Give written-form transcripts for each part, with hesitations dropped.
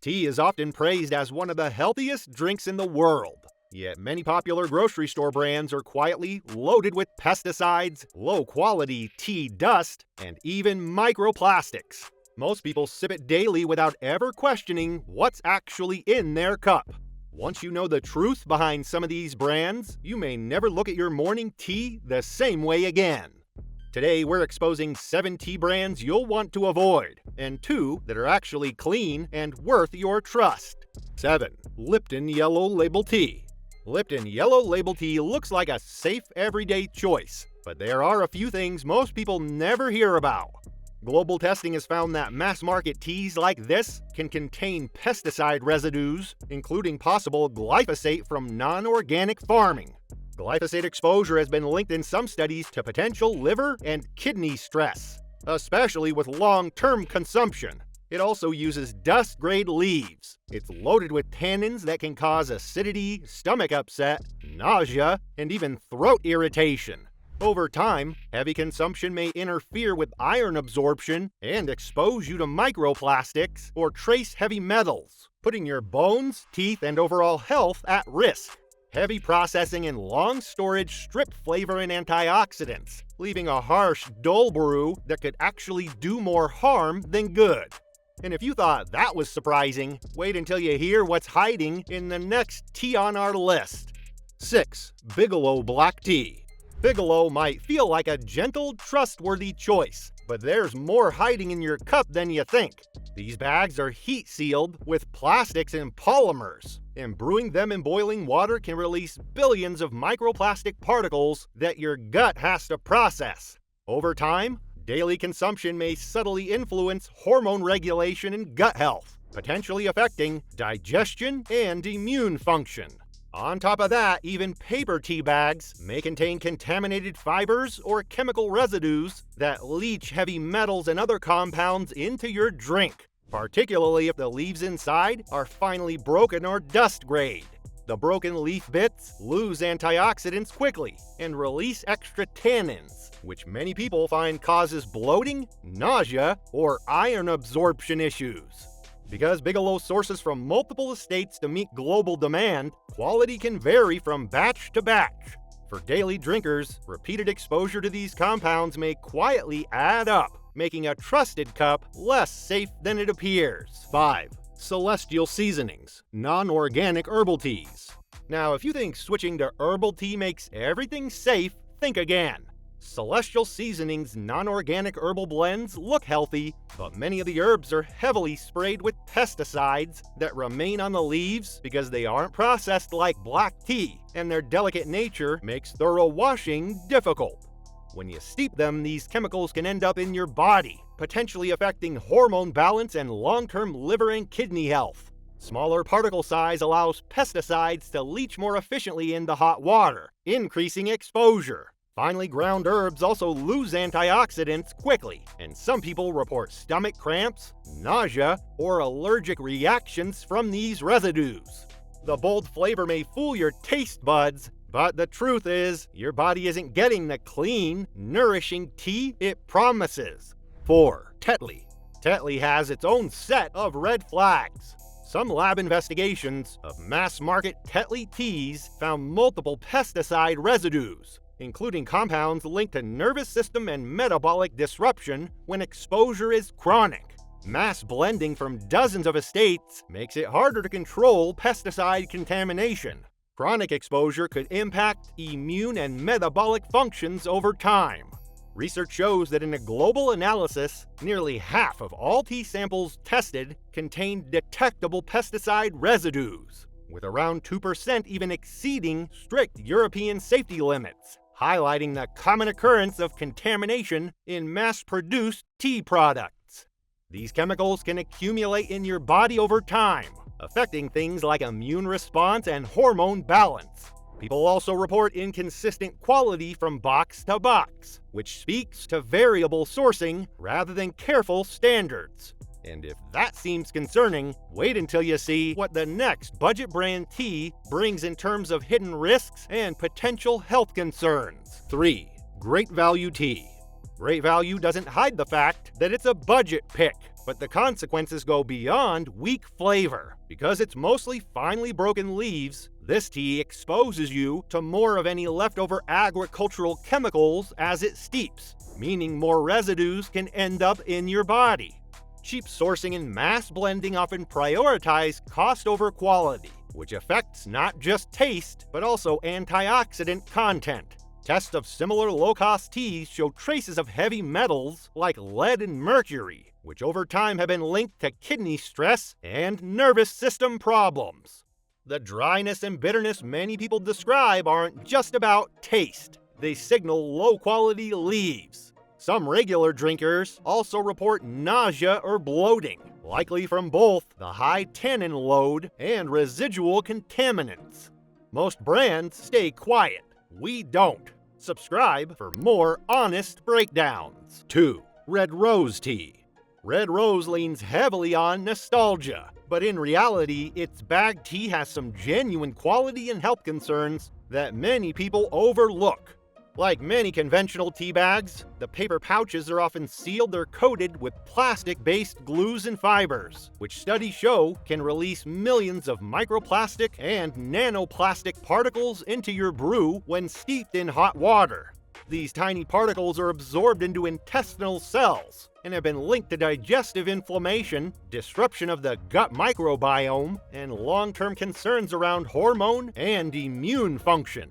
Tea is often praised as one of the healthiest drinks in the world. Yet many popular grocery store brands are quietly loaded with pesticides, low-quality tea dust, and even microplastics. Most people sip it daily without ever questioning what's actually in their cup. Once you know the truth behind some of these brands, you may never look at your morning tea the same way again. Today, we're exposing 7 tea brands you'll want to avoid, and 2 that are actually clean and worth your trust. 7. Lipton Yellow Label Tea. Lipton Yellow Label Tea looks like a safe everyday choice, but there are a few things most people never hear about. Global testing has found that mass-market teas like this can contain pesticide residues, including possible glyphosate from non-organic farming. Glyphosate exposure has been linked in some studies to potential liver and kidney stress, especially with long-term consumption. It also uses dust-grade leaves. It's loaded with tannins that can cause acidity, stomach upset, nausea, and even throat irritation. Over time, heavy consumption may interfere with iron absorption and expose you to microplastics or trace heavy metals, putting your bones, teeth, and overall health at risk. Heavy processing and long storage strip flavor and antioxidants, leaving a harsh, dull brew that could actually do more harm than good. And if you thought that was surprising, wait until you hear what's hiding in the next tea on our list. 6. Bigalow Black Tea. Bigalow might feel like a gentle, trustworthy choice, but there's more hiding in your cup than you think. These bags are heat-sealed with plastics and polymers, and brewing them in boiling water can release billions of microplastic particles that your gut has to process. Over time, daily consumption may subtly influence hormone regulation and gut health, potentially affecting digestion and immune function. On top of that, even paper tea bags may contain contaminated fibers or chemical residues that leach heavy metals and other compounds into your drink, particularly if the leaves inside are finely broken or dust grade. The broken leaf bits lose antioxidants quickly and release extra tannins, which many people find causes bloating, nausea, or iron absorption issues. Because Bigalow sources from multiple estates to meet global demand, quality can vary from batch to batch. For daily drinkers, repeated exposure to these compounds may quietly add up, making a trusted cup less safe than it appears. 5. Celestial Seasonings Non-Organic Herbal Teas. Now, if you think switching to herbal tea makes everything safe, think again. Celestial Seasonings non-organic herbal blends look healthy, but many of the herbs are heavily sprayed with pesticides that remain on the leaves because they aren't processed like black tea, and their delicate nature makes thorough washing difficult. When you steep them, these chemicals can end up in your body, potentially affecting hormone balance and long-term liver and kidney health. Smaller particle size allows pesticides to leach more efficiently into hot water, increasing exposure. Finely ground herbs also lose antioxidants quickly, and some people report stomach cramps, nausea, or allergic reactions from these residues. The bold flavor may fool your taste buds, but the truth is, your body isn't getting the clean, nourishing tea it promises. 4. Tetley. Tetley has its own set of red flags. Some lab investigations of mass-market Tetley teas found multiple pesticide residues, including compounds linked to nervous system and metabolic disruption when exposure is chronic. Mass blending from dozens of estates makes it harder to control pesticide contamination. Chronic exposure could impact immune and metabolic functions over time. Research shows that in a global analysis, nearly half of all tea samples tested contained detectable pesticide residues, with around 2% even exceeding strict European safety limits, highlighting the common occurrence of contamination in mass-produced tea products. These chemicals can accumulate in your body over time, affecting things like immune response and hormone balance. People also report inconsistent quality from box to box, which speaks to variable sourcing rather than careful standards. And if that seems concerning, wait until you see what the next budget brand tea brings in terms of hidden risks and potential health concerns. 3. Great Value Tea. Great Value doesn't hide the fact that it's a budget pick. But the consequences go beyond weak flavor. Because it's mostly finely broken leaves, this tea exposes you to more of any leftover agricultural chemicals as it steeps, meaning more residues can end up in your body. Cheap sourcing and mass blending often prioritize cost over quality, which affects not just taste, but also antioxidant content. Tests of similar low-cost teas show traces of heavy metals like lead and mercury, which over time have been linked to kidney stress and nervous system problems. The dryness and bitterness many people describe aren't just about taste. They signal low-quality leaves. Some regular drinkers also report nausea or bloating, likely from both the high tannin load and residual contaminants. Most brands stay quiet. We don't. Subscribe for more honest breakdowns. 2. Red Rose Tea. Red Rose leans heavily on nostalgia, but in reality, its bagged tea has some genuine quality and health concerns that many people overlook. Like many conventional tea bags, the paper pouches are often sealed or coated with plastic-based glues and fibers, which studies show can release millions of microplastic and nanoplastic particles into your brew when steeped in hot water. These tiny particles are absorbed into intestinal cells and have been linked to digestive inflammation, disruption of the gut microbiome, and long-term concerns around hormone and immune function.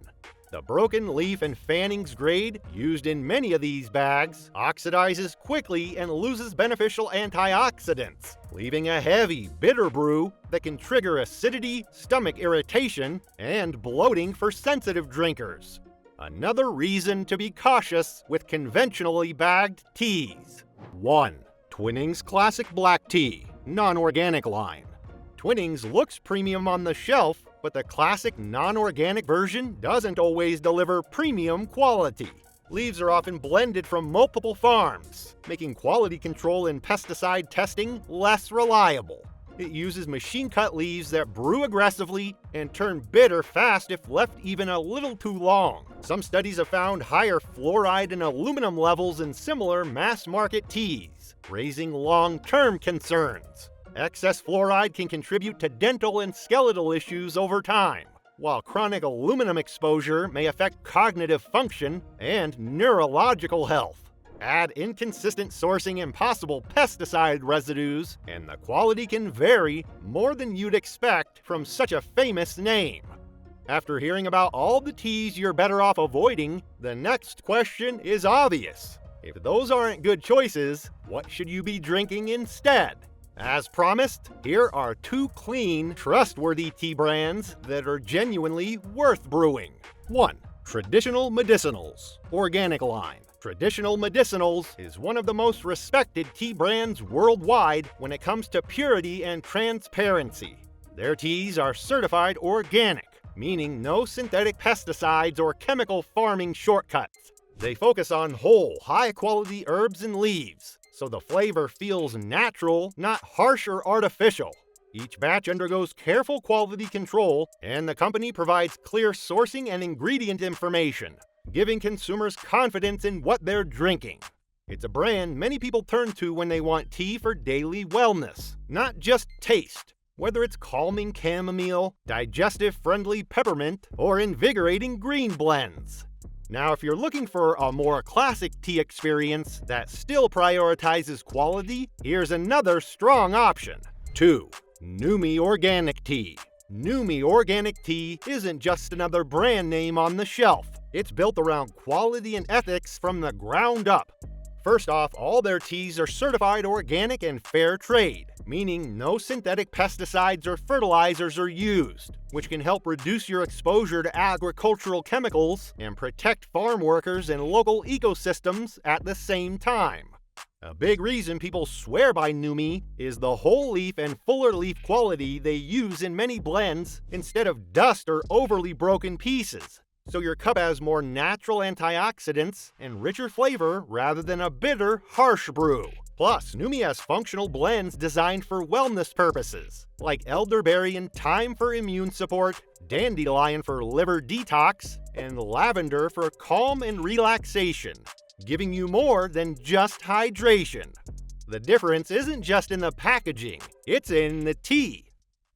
The broken leaf and fannings grade, used in many of these bags, oxidizes quickly and loses beneficial antioxidants, leaving a heavy, bitter brew that can trigger acidity, stomach irritation, and bloating for sensitive drinkers. Another reason to be cautious with conventionally bagged teas. 1. Twinings Classic Black Tea, non-organic line. Twinings looks premium on the shelf, but the classic non-organic version doesn't always deliver premium quality. Leaves are often blended from multiple farms, making quality control and pesticide testing less reliable. It uses machine-cut leaves that brew aggressively and turn bitter fast if left even a little too long. Some studies have found higher fluoride and aluminum levels in similar mass-market teas, raising long-term concerns. Excess fluoride can contribute to dental and skeletal issues over time, while chronic aluminum exposure may affect cognitive function and neurological health. Add inconsistent sourcing and possible pesticide residues, and the quality can vary more than you'd expect from such a famous name. After hearing about all the teas you're better off avoiding, the next question is obvious. If those aren't good choices, what should you be drinking instead? As promised, here are 2 clean, trustworthy tea brands that are genuinely worth brewing. 1. Traditional Medicinals, organic line. Traditional Medicinals is one of the most respected tea brands worldwide when it comes to purity and transparency. Their teas are certified organic, meaning no synthetic pesticides or chemical farming shortcuts. They focus on whole, high-quality herbs and leaves, so the flavor feels natural, not harsh or artificial. Each batch undergoes careful quality control, and the company provides clear sourcing and ingredient information, giving consumers confidence in what they're drinking. It's a brand many people turn to when they want tea for daily wellness, not just taste. Whether it's calming chamomile, digestive-friendly peppermint, or invigorating green blends. Now, if you're looking for a more classic tea experience that still prioritizes quality, here's another strong option. 2. Numi Organic Tea. Numi Organic Tea isn't just another brand name on the shelf. It's built around quality and ethics from the ground up. First off, all their teas are certified organic and fair trade, meaning no synthetic pesticides or fertilizers are used, which can help reduce your exposure to agricultural chemicals and protect farm workers and local ecosystems at the same time. A big reason people swear by Numi is the whole leaf and fuller leaf quality they use in many blends instead of dust or overly broken pieces. So your cup has more natural antioxidants and richer flavor rather than a bitter, harsh brew. Plus, Numi has functional blends designed for wellness purposes, like elderberry and thyme for immune support, dandelion for liver detox, and lavender for calm and relaxation, giving you more than just hydration. The difference isn't just in the packaging, it's in the tea.